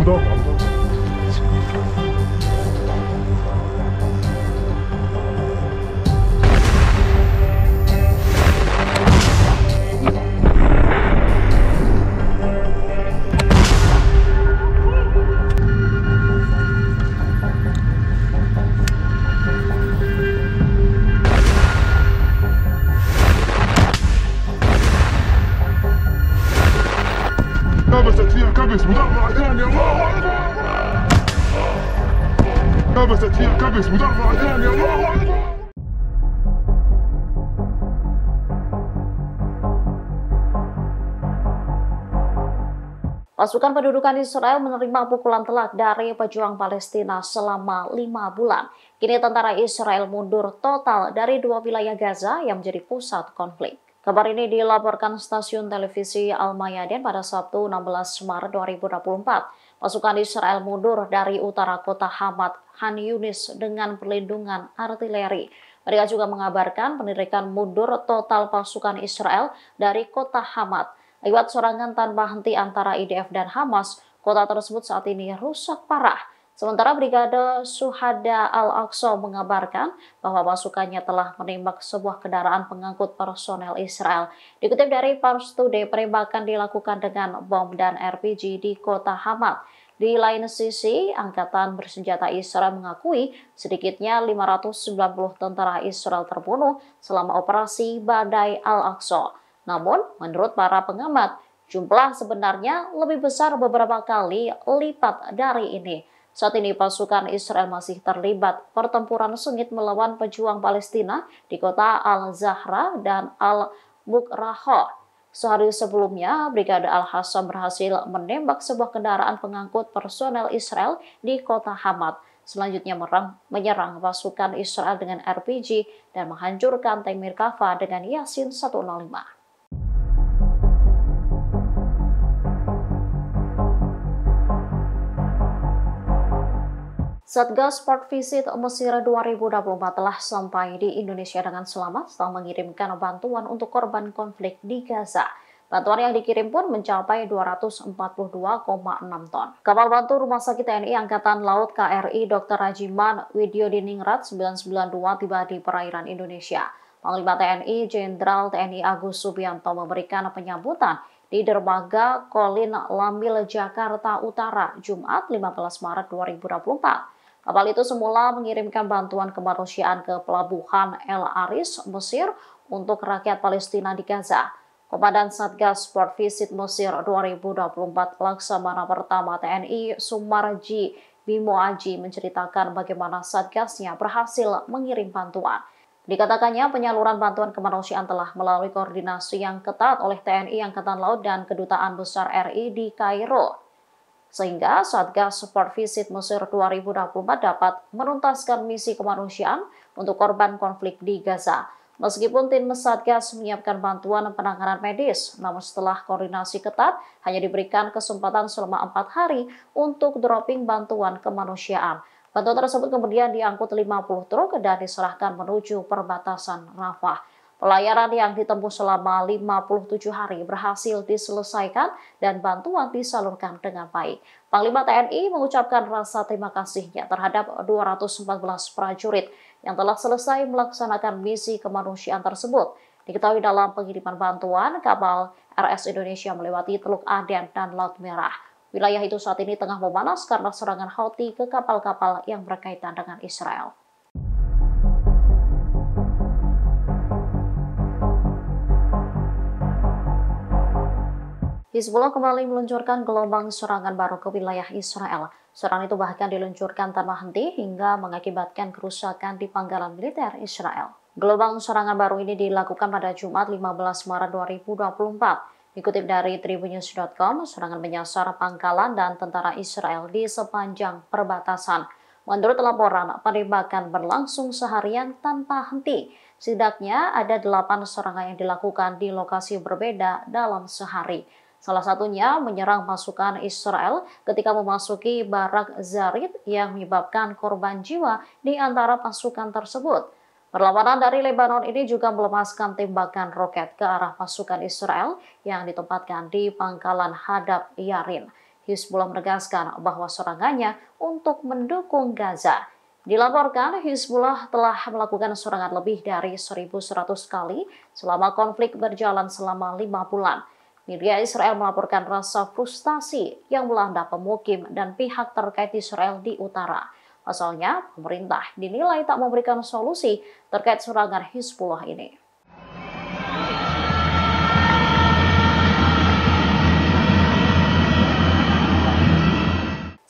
مدرعة. لبست فيها كبس مدرعة ثانية. الله أكبر. لبست فيها كبس مدرعة ثانية. الله أكبر. Pasukan pendudukan Israel menerima pukulan telak dari pejuang Palestina selama 5 bulan. Kini tentara Israel mundur total dari 2 wilayah Gaza yang menjadi pusat konflik. Kabar ini dilaporkan stasiun televisi Al-Mayadin pada Sabtu 16 Maret 2024. Pasukan Israel mundur dari utara kota Hamad, Khan Yunis dengan perlindungan artileri. Mereka juga mengabarkan penarikan mundur total pasukan Israel dari kota Hamad. Akibat serangan tanpa henti antara IDF dan Hamas, kota tersebut saat ini rusak parah. Sementara Brigade Syuhada Al-Aqsa mengabarkan bahwa pasukannya telah menembak sebuah kendaraan pengangkut personel Israel. Dikutip dari Pars Today, penembakan dilakukan dengan bom dan RPG di kota Hamad. Di lain sisi, Angkatan Bersenjata Israel mengakui sedikitnya 590 tentara Israel terbunuh selama operasi Badai Al-Aqsa. Namun, menurut para pengamat, jumlah sebenarnya lebih besar beberapa kali lipat dari ini. Saat ini pasukan Israel masih terlibat pertempuran sengit melawan pejuang Palestina di kota Al-Zahra dan Al-Buqrahah. Sehari sebelumnya, Brigade Al-Hassam berhasil menembak sebuah kendaraan pengangkut personel Israel di kota Hamad. Selanjutnya menyerang pasukan Israel dengan RPG dan menghancurkan tank Merkava dengan Yasin 105. Satgas Sport Visit Mesir 2024 telah sampai di Indonesia dengan selamat setelah mengirimkan bantuan untuk korban konflik di Gaza. Bantuan yang dikirim pun mencapai 242,6 ton. Kapal bantu Rumah Sakit TNI Angkatan Laut KRI Dr. Rajiman Widyodiningrat 992 tiba di perairan Indonesia. Panglima TNI Jenderal TNI Agus Subianto memberikan penyambutan di Dermaga Kolin Lamil, Jakarta Utara, Jumat 15 Maret 2024. Kapal itu semula mengirimkan bantuan kemanusiaan ke pelabuhan El Aris, Mesir, untuk rakyat Palestina di Gaza. Komandan Satgas Sport Visit Mesir 2024 Laksamana Pertama TNI Sumarji Bimo Aji menceritakan bagaimana Satgasnya berhasil mengirim bantuan. Dikatakannya penyaluran bantuan kemanusiaan telah melalui koordinasi yang ketat oleh TNI Angkatan Laut dan Kedutaan Besar RI di Kairo. Sehingga Satgas Sport Visit Mesir 2024 dapat menuntaskan misi kemanusiaan untuk korban konflik di Gaza. Meskipun tim Satgas menyiapkan bantuan penanganan medis, namun setelah koordinasi ketat, hanya diberikan kesempatan selama 4 hari untuk dropping bantuan kemanusiaan. Bantuan tersebut kemudian diangkut 50 truk dan diserahkan menuju perbatasan Rafah. Pelayaran yang ditempuh selama 57 hari berhasil diselesaikan dan bantuan disalurkan dengan baik. Panglima TNI mengucapkan rasa terima kasihnya terhadap 214 prajurit yang telah selesai melaksanakan misi kemanusiaan tersebut. Diketahui dalam pengiriman bantuan, kapal RS Indonesia melewati Teluk Aden dan Laut Merah. Wilayah itu saat ini tengah memanas karena serangan Houthi ke kapal-kapal yang berkaitan dengan Israel. Hizbullah kembali meluncurkan gelombang serangan baru ke wilayah Israel. Serangan itu bahkan diluncurkan tanpa henti hingga mengakibatkan kerusakan di pangkalan militer Israel. Gelombang serangan baru ini dilakukan pada Jumat 15 Maret 2024. Dikutip dari Tribunnews.com, serangan menyasar pangkalan dan tentara Israel di sepanjang perbatasan. Menurut laporan, penembakan berlangsung seharian tanpa henti. Setidaknya ada 8 serangan yang dilakukan di lokasi berbeda dalam sehari. Salah satunya menyerang pasukan Israel ketika memasuki Barak Zarit yang menyebabkan korban jiwa di antara pasukan tersebut. Perlawanan dari Lebanon ini juga melepaskan tembakan roket ke arah pasukan Israel yang ditempatkan di pangkalan Hadab Yarin. Hizbullah menegaskan bahwa serangannya untuk mendukung Gaza. Dilaporkan Hizbullah telah melakukan serangan lebih dari 1.100 kali selama konflik berjalan selama 5 bulan. Media Israel melaporkan rasa frustasi yang melanda pemukim dan pihak terkait Israel di utara. Pasalnya, pemerintah dinilai tak memberikan solusi terkait serangan Hizbullah ini.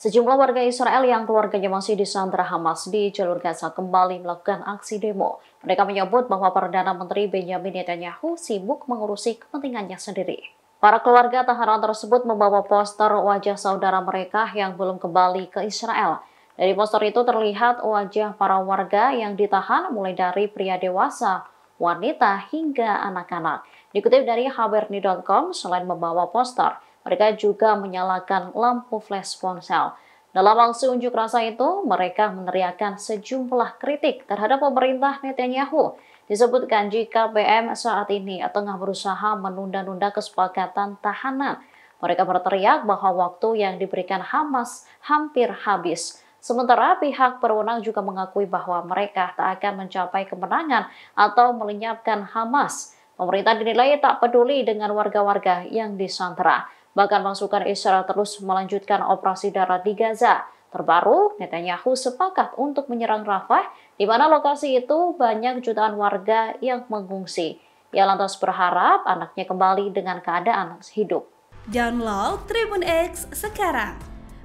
Sejumlah warga Israel yang keluarganya masih disandra Hamas di jalur Gaza kembali melakukan aksi demo. Mereka menyebut bahwa Perdana Menteri Benjamin Netanyahu sibuk mengurusi kepentingannya sendiri. Para keluarga tahanan tersebut membawa poster wajah saudara mereka yang belum kembali ke Israel. Dari poster itu terlihat wajah para warga yang ditahan mulai dari pria dewasa, wanita, hingga anak-anak. Dikutip dari haberni.com, selain membawa poster, mereka juga menyalakan lampu flash ponsel. Dalam aksi unjuk rasa itu, mereka meneriakkan sejumlah kritik terhadap pemerintah Netanyahu. Disebutkan jika PM saat ini tengah berusaha menunda-nunda kesepakatan tahanan. Mereka berteriak bahwa waktu yang diberikan Hamas hampir habis. Sementara pihak berwenang juga mengakui bahwa mereka tak akan mencapai kemenangan atau melenyapkan Hamas. Pemerintah dinilai tak peduli dengan warga-warga yang disandera. Bahkan pasukan Israel terus melanjutkan operasi darat di Gaza. Terbaru, Netanyahu sepakat untuk menyerang Rafah, di mana lokasi itu banyak jutaan warga yang mengungsi. Ia lantas berharap anaknya kembali dengan keadaan hidup. Download Tribun X sekarang,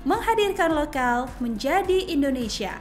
menghadirkan lokal menjadi Indonesia.